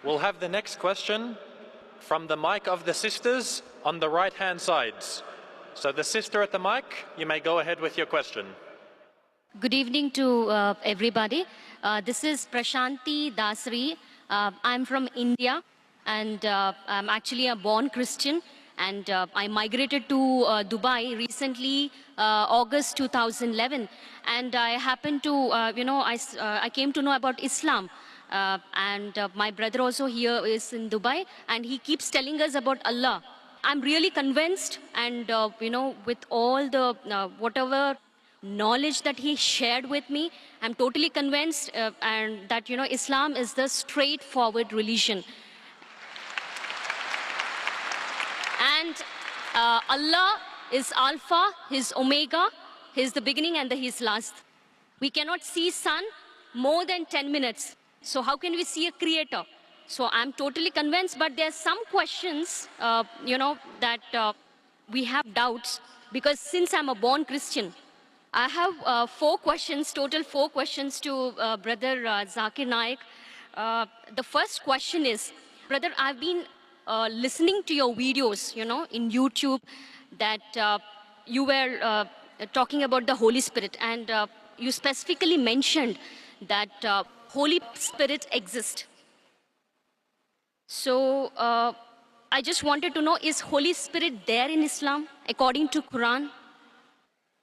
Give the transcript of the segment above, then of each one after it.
We'll have the next question from the mic of the sisters on the right-hand sides. So the sister at the mic, you may go ahead with your question. Good evening to everybody. This is Prashanti Dasri. I'm from India, and I'm actually a born Christian. And I migrated to Dubai recently, August 2011. And I happened to, I came to know about Islam. My brother also here is in Dubai, and he keeps telling us about Allah. I'm really convinced, and with all the whatever knowledge that he shared with me, I'm totally convinced and that Islam is the straightforward religion. And Allah is Alpha, He's Omega, He's the beginning and He's last. We cannot see sun more than 10 minutes. So how can we see a creator? So I'm totally convinced, but there are some questions, that we have doubts, because since I'm a born Christian, I have 4 questions, total 4 questions to Brother Zakir Naik. The first question is, brother, I've been listening to your videos, in YouTube, that you were talking about the Holy Spirit, and you specifically mentioned that Holy Spirit exists. So I just wanted to know, is Holy Spirit there in Islam according to Quran?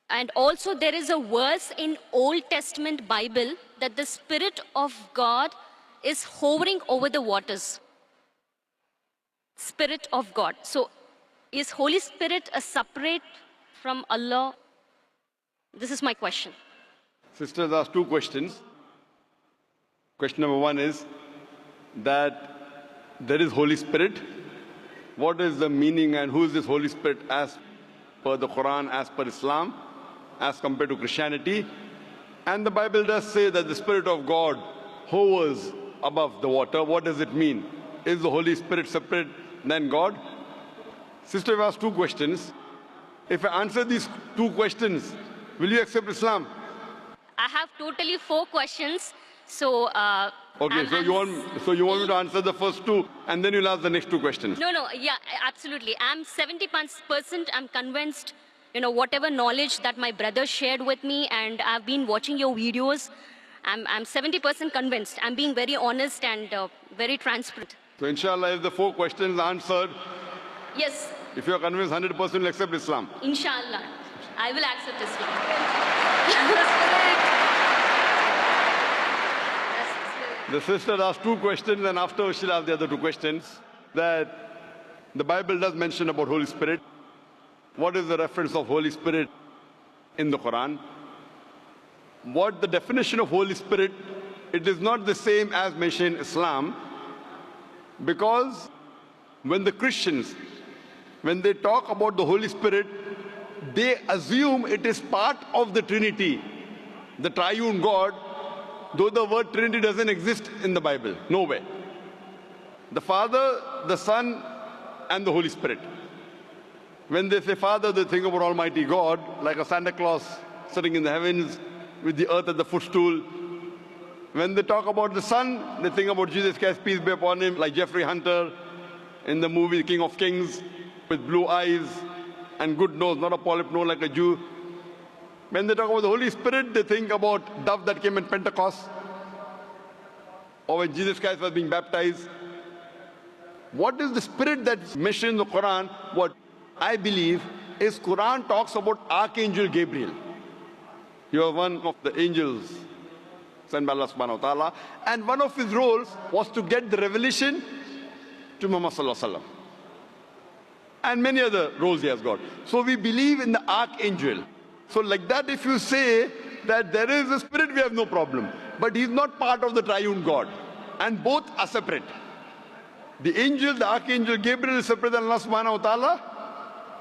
And also there is a verse in Old Testament Bible that the Spirit of God is hovering over the waters. Spirit of God. So is Holy Spirit a separate from Allah? This is my question. Sisters asked 2 questions. Question number 1 is that there is Holy Spirit. What is the meaning and who is this Holy Spirit as per the Quran, as per Islam, as compared to Christianity? And the Bible does say that the Spirit of God hovers above the water. What does it mean? Is the Holy Spirit separate than God? Sister, I've asked 2 questions. If I answer these 2 questions, will you accept Islam? I have totally 4 questions. So, okay, so you want me to answer the first 2 and then you'll ask the next 2 questions? No, yeah, absolutely. I'm 70%, I'm convinced, whatever knowledge that my brother shared with me, and I've been watching your videos, I'm 70% convinced. I'm being very honest and very transparent. So inshallah, if the 4 questions are answered, yes, if you're convinced, 100% will accept Islam. Inshallah, I will accept Islam. The sister asked 2 questions, and after she'll ask the other 2 questions. That the Bible does mention about Holy Spirit. What is the reference of Holy Spirit in the Quran? What the definition of Holy Spirit, it is not the same as mentioned in Islam, because when the Christians, when they talk about the Holy Spirit, they assume it is part of the Trinity, the triune God, though the word Trinity doesn't exist in the Bible, nowhere. The Father, the Son, and the Holy Spirit. When they say Father, they think about Almighty God, like a Santa Claus sitting in the heavens with the earth at the footstool. When they talk about the Son, they think about Jesus Christ, peace be upon him, like Jeffrey Hunter in the movie King of Kings, with blue eyes and good nose, not a polyp nose like a Jew. When they talk about the Holy Spirit, they think about dove that came in Pentecost, or when Jesus Christ was being baptized. What is the Spirit that's mentioned in the Quran? What I believe is Quran talks about Archangel Gabriel. You are one of the angels sent by Allah subhanahu wa ta'ala, and one of his roles was to get the revelation to Muhammad sallallahu alaihi wasallam. And many other roles he has got. So we believe in the Archangel. So like that, if you say that there is a Spirit, we have no problem. But he's not part of the triune God. And both are separate. The angel, the Archangel Gabriel is separate than Allah subhanahu wa ta'ala.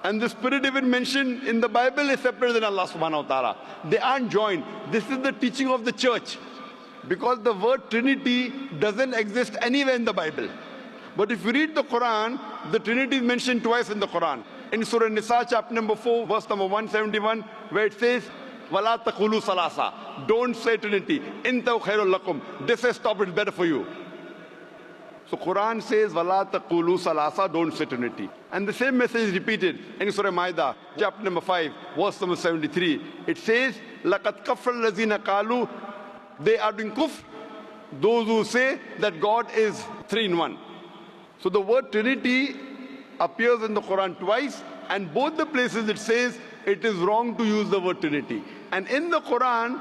And the Spirit even mentioned in the Bible is separate than Allah subhanahu wa ta'ala. They aren't joined. This is the teaching of the church. Because the word Trinity doesn't exist anywhere in the Bible. But if you read the Quran, the Trinity is mentioned twice in the Quran. In Surah Nisa, chapter number 4, verse number 171, where it says, وَلَا تَقُولُوا ثَلَاثَةً. Don't say Trinity. إِن تَوْ خَيْرٌ لَكُمْ. This has stopped, it's better for you. So Quran says, وَلَا تَقُولُوا ثَلَاثَةً, don't say Trinity. And the same message is repeated in Surah Ma'idah, chapter number 5, verse number 73. It says, لَقَدْ كَفَّرَ الَّذِينَ قَالُوا, they are doing kufr, those who say that God is 3 in 1. So the word Trinity appears in the Quran twice, and both the places it says it is wrong to use the word Trinity. And in the Quran,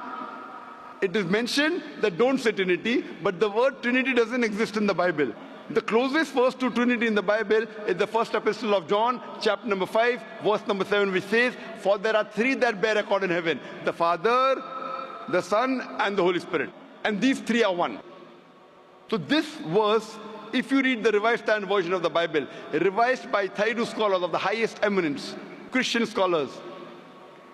it is mentioned that don't say Trinity, but the word Trinity doesn't exist in the Bible. The closest verse to Trinity in the Bible is the first epistle of John, chapter number 5, verse number 7, which says, for there are 3 that bear record in heaven, the Father, the Son, and the Holy Spirit. And these 3 are one. So this verse, if you read the Revised Standard Version of the Bible, revised by Thaidu scholars of the highest eminence, Christian scholars,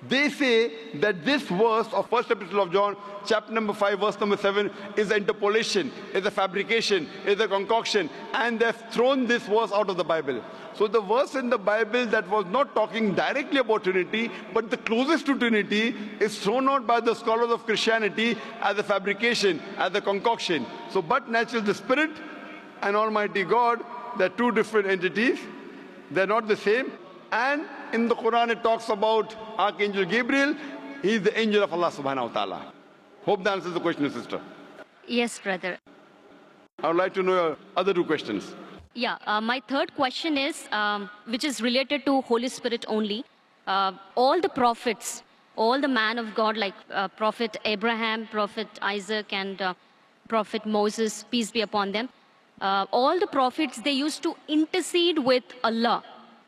they say that this verse of first epistle of John, chapter number 5, verse number 7, is an interpolation, is a fabrication, is a concoction, and they've thrown this verse out of the Bible. So the verse in the Bible that was not talking directly about Trinity, but the closest to Trinity, is thrown out by the scholars of Christianity as a fabrication, as a concoction. So but naturally the Spirit and Almighty God, they're 2 different entities, they're not the same. And in the Quran it talks about Archangel Gabriel, he is the angel of Allah subhanahu wa ta'ala. Hope that answers the question, sister. Yes, brother. I would like to know your other 2 questions. Yeah, my third question is, which is related to Holy Spirit only. All the prophets, all the man of God, like Prophet Abraham, Prophet Isaac, and Prophet Moses, peace be upon them, all the prophets, they used to intercede with Allah.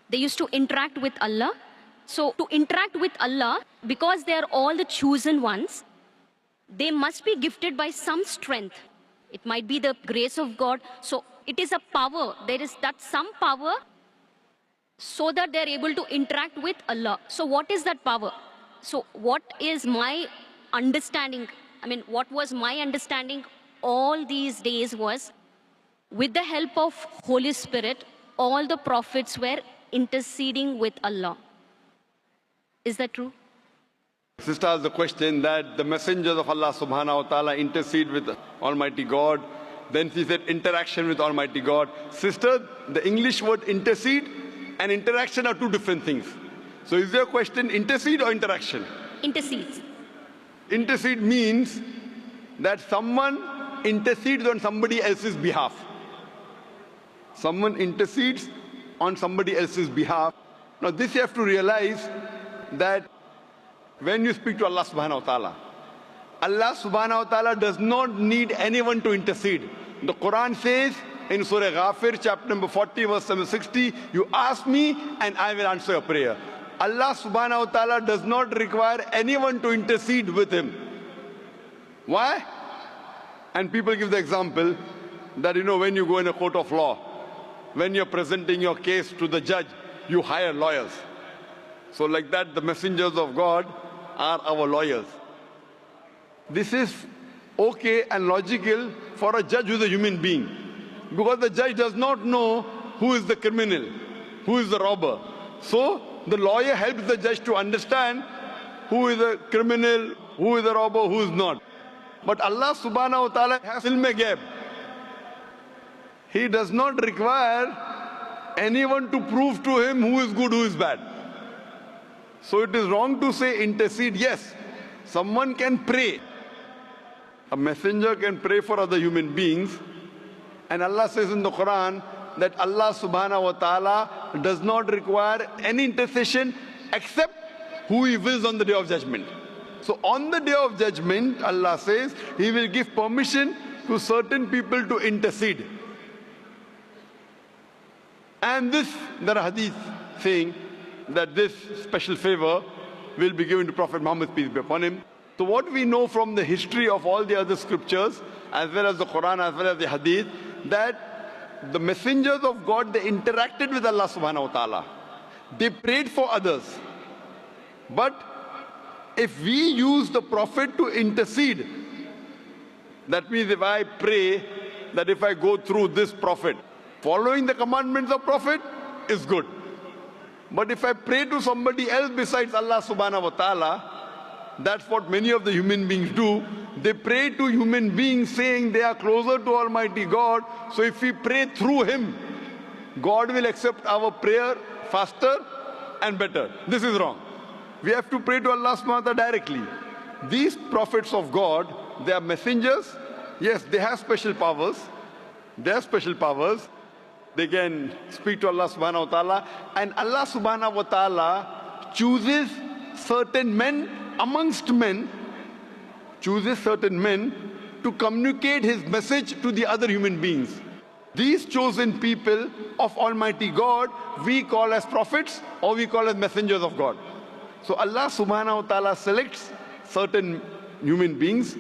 They used to interact with Allah. So to interact with Allah, because they are all the chosen ones, they must be gifted by some strength. It might be the grace of God. So it is a power. There is that some power so that they are able to interact with Allah. So what is that power? So what is my understanding? I mean, what was my understanding all these days was, with the help of Holy Spirit, all the prophets were interceding with Allah. Is that true? Sister asked the question that the messengers of Allah subhanahu wa ta'ala intercede with Almighty God. Then she said interaction with Almighty God. Sister, the English word intercede and interaction are 2 different things. So is your question intercede or interaction? Intercedes. Intercede means that someone intercedes on somebody else's behalf. Someone intercedes on somebody else's behalf. Now this you have to realize that when you speak to Allah subhanahu wa ta'ala, Allah subhanahu wa ta'ala does not need anyone to intercede. The Quran says in Surah Ghafir, chapter number 40, verse number 60, you ask me and I will answer your prayer. Allah subhanahu wa ta'ala does not require anyone to intercede with him. Why? And people give the example that, when you go in a court of law, when you're presenting your case to the judge, you hire lawyers. So like that, the messengers of God are our lawyers. This is okay and logical for a judge who is a human being, because the judge does not know who is the criminal, who is the robber. So the lawyer helps the judge to understand who is a criminal, who is a robber, who is not. But Allah subhanahu wa ta'ala has ilm-e-ghaib. He does not require anyone to prove to him who is good, who is bad. So it is wrong to say intercede. Yes, someone can pray. A messenger can pray for other human beings. And Allah says in the Quran that Allah subhanahu wa ta'ala does not require any intercession except who He wills on the Day of Judgment. So on the Day of Judgment, Allah says He will give permission to certain people to intercede. And there are hadith saying that this special favor will be given to Prophet Muhammad, peace be upon him. So what we know from the history of all the other scriptures, as well as the Quran, as well as the hadith, that the messengers of God, they interacted with Allah subhanahu wa ta'ala. They prayed for others. But if we use the Prophet to intercede, that means if I pray that if I go through this Prophet, following the commandments of Prophet is good. But if I pray to somebody else besides Allah subhanahu wa ta'ala, that's what many of the human beings do. They pray to human beings saying they are closer to Almighty God. So if we pray through Him, God will accept our prayer faster and better. This is wrong. We have to pray to Allah subhanahu wa ta'ala directly. These prophets of God, they are messengers. Yes, they have special powers. They have special powers. They can speak to Allah subhanahu wa ta'ala. And Allah subhanahu wa ta'ala chooses certain men amongst men, chooses certain men to communicate His message to the other human beings. These chosen people of Almighty God, we call as prophets or we call as messengers of God. So Allah subhanahu wa ta'ala selects certain human beings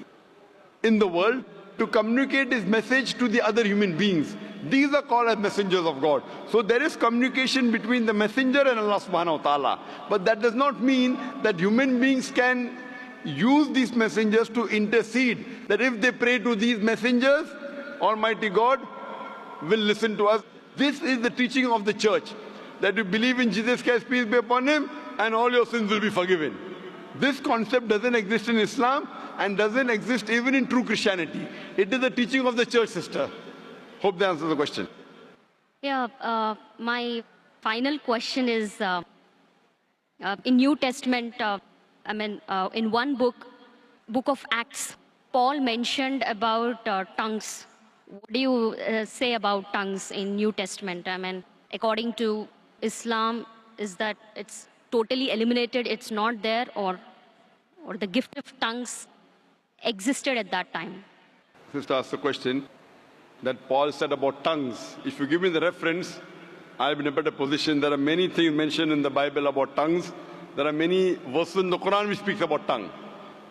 in the world to communicate His message to the other human beings. These are called as messengers of God. So there is communication between the messenger and Allah subhanahu wa ta'ala. But that does not mean that human beings can use these messengers to intercede. That if they pray to these messengers, Almighty God will listen to us. This is the teaching of the church. That you believe in Jesus Christ, peace be upon Him, and all your sins will be forgiven. This concept doesn't exist in Islam and doesn't exist even in true Christianity. It is the teaching of the church, sister. Hope that answers the question. Yeah, my final question is, in New Testament, in one book of Acts, Paul mentioned about tongues. What do you say about tongues in New Testament? According to Islam, is that it's totally eliminated, it's not there, or the gift of tongues existed at that time? Sister asked the question that Paul said about tongues. If you give me the reference, I'll be in a better position. There are many things mentioned in the Bible about tongues. There are many verses in the Quran which speaks about tongue.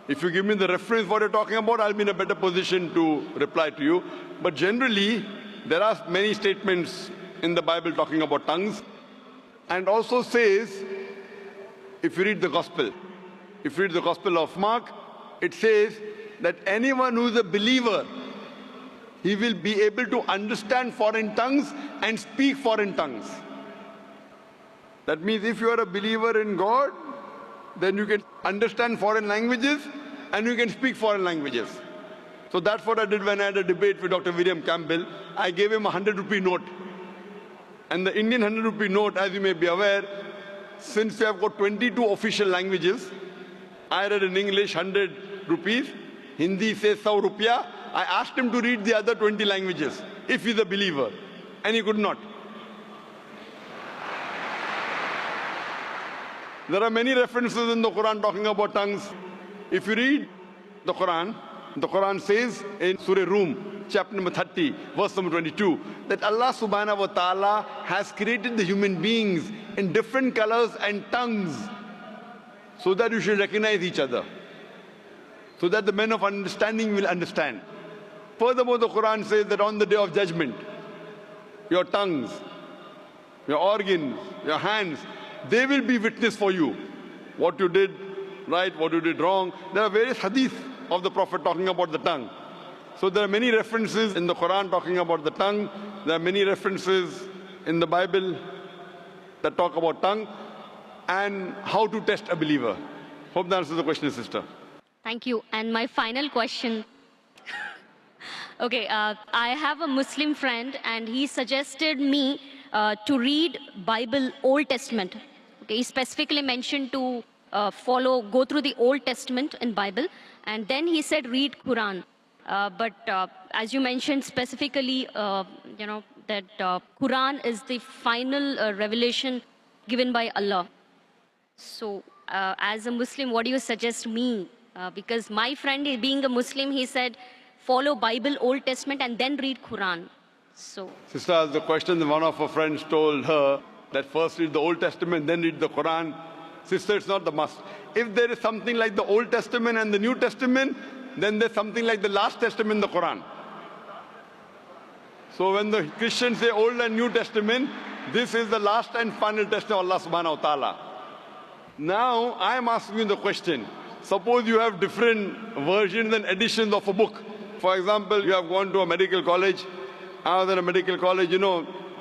If you give me the reference what you're talking about, I'll be in a better position to reply to you. But generally, there are many statements in the Bible talking about tongues. And also says, if you read the Gospel of Mark, it says that anyone who is a believer, he will be able to understand foreign tongues and speak foreign tongues. That means if you are a believer in God, then you can understand foreign languages and you can speak foreign languages. So that's what I did when I had a debate with Dr. William Campbell. I gave him a 100-rupee note. And the Indian 100-rupee note, as you may be aware, since we have got 22 official languages, I read in English 100 rupees, Hindi says 100 rupiah. I asked him to read the other 20 languages, if he's a believer, and he could not. There are many references in the Quran talking about tongues. If you read the Quran says in Surah Rum, chapter number 30, verse number 22, that Allah subhanahu wa ta'ala has created the human beings in different colors and tongues so that you should recognize each other, so that the men of understanding will understand. Furthermore, the Quran says that on the day of judgment, your tongues, your organs, your hands, they will be witness for you. What you did right, what you did wrong. There are various hadith of the Prophet talking about the tongue. So there are many references in the Quran talking about the tongue. There are many references in the Bible that talk about tongue and how to test a believer. Hope that answers the question, sister. Thank you. And my final question. Okay, I have a Muslim friend and he suggested me to read Bible Old Testament. Okay, he specifically mentioned to go through the Old Testament in Bible, and then he said read Quran. But as you mentioned specifically, that Quran is the final revelation given by Allah. So as a Muslim, what do you suggest me? Because my friend, being a Muslim, he said, follow Bible, Old Testament, and then read Quran. So, sister asked the question, one of her friends told her that first read the Old Testament, then read the Quran. Sister, it's not the must. If there is something like the Old Testament and the New Testament, then there's something like the last testament, the Quran. So when the Christians say Old and New Testament, this is the last and final testament of Allah subhanahu wa ta'ala. Now, I am asking you the question. Suppose you have different versions and editions of a book. For example, you have gone to a medical college. I was in a medical college,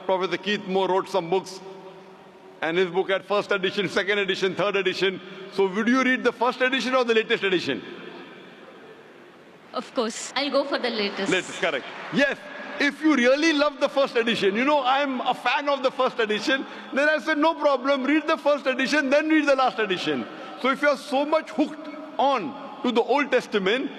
Professor Keith Moore wrote some books. And his book had first edition, second edition, third edition. So would you read the first edition or the latest edition? Of course. I'll go for the latest. Latest, correct. Yes. If you really love the first edition, you know, I'm a fan of the first edition, then I said, no problem, read the first edition, then read the last edition. So if you're so much hooked on to the Old Testament,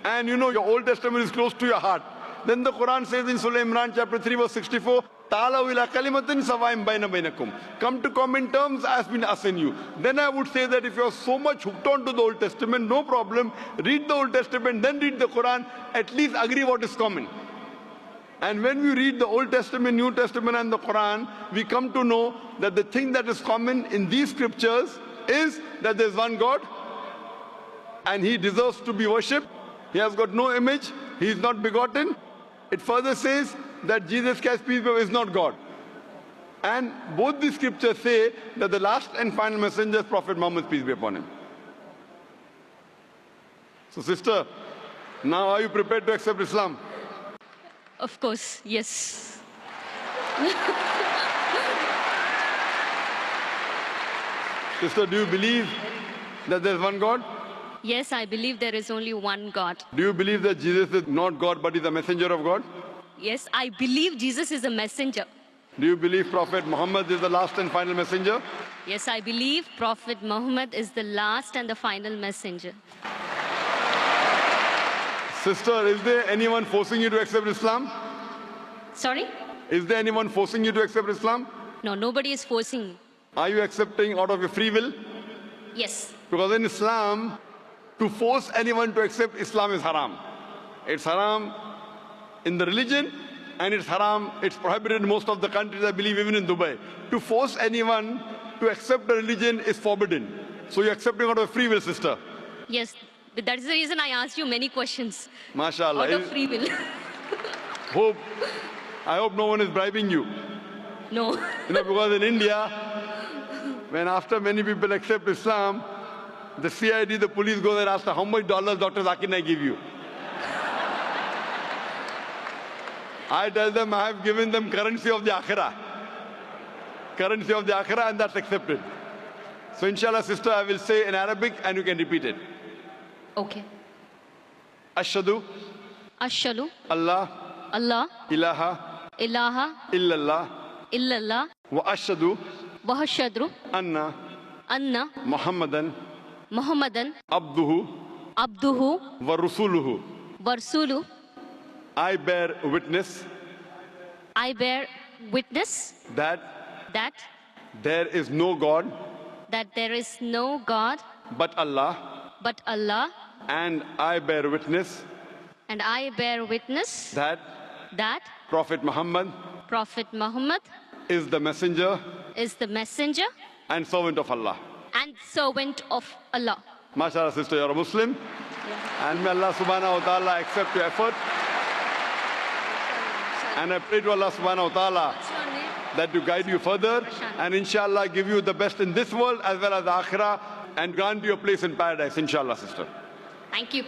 and you know your Old Testament is close to your heart, then the Quran says in Surah Imran chapter 3 verse 64, Ta'alaw ila kalimatin sawaim baina bainakum. Come to common terms as been assigned you. Then I would say that if you're so much hooked on to the Old Testament, no problem, read the Old Testament, then read the Quran, at least agree what is common. And when we read the Old Testament, New Testament and the Quran, we come to know that the thing that is common in these scriptures is that there is one God and He deserves to be worshipped. He has got no image, He is not begotten. It further says that Jesus Christ, peace be upon him, is not God. And both these scriptures say that the last and final messenger is Prophet Muhammad, peace be upon him. So sister, now are you prepared to accept Islam? Of course, yes. Sister, do you believe that there is one God? Yes, I believe there is only one God. Do you believe that Jesus is not God but is a messenger of God? Yes, I believe Jesus is a messenger. Do you believe Prophet Muhammad is the last and final messenger? Yes, I believe Prophet Muhammad is the last and the final messenger. Sister, is there anyone forcing you to accept Islam? Sorry? Is there anyone forcing you to accept Islam? No, nobody is forcing me. Are you accepting out of your free will? Yes. Because in Islam, to force anyone to accept Islam is haram. It's haram in the religion, and it's haram, it's prohibited in most of the countries, I believe even in Dubai. To force anyone to accept a religion is forbidden. So you're accepting out of free will, sister? Yes, but that is the reason I asked you many questions. MashaAllah. Out of free will. I hope no one is bribing you. No. You know, because in India, when after many people accept Islam, the CID, the police go there and ask, how much dollars Dr. Zakir Naik give you? I tell them I have given them currency of the Akhirah. Currency of the Akhirah, and that's accepted. So inshallah, sister, I will say in Arabic and you can repeat it. Okay. Ashhadu. Ashhadu. Allah. Allah. Ilaha. Ilaha. Illallah. Illallah. Wa ashhadu. Wa ashhadu. Anna. Anna. Muhammadan. Muhammadan. Abduhu. Abduhu. Wa rusuluhu. Warsulu. I bear witness. I bear witness. That. There is no God. That there is no God. But Allah. But Allah. And I bear witness. And I bear witness. That. Prophet Muhammad. Prophet Muhammad. Is the messenger. Is the messenger. And servant of Allah. And servant of Allah. MashaAllah, sister, you're a Muslim. Yeah. And may Allah subhanahu wa ta'ala accept your effort. And I pray to Allah subhanahu wa ta'ala that to guide you further and inshallah give you the best in this world as well as the akhirah and grant you a place in paradise, inshallah, sister. Thank you.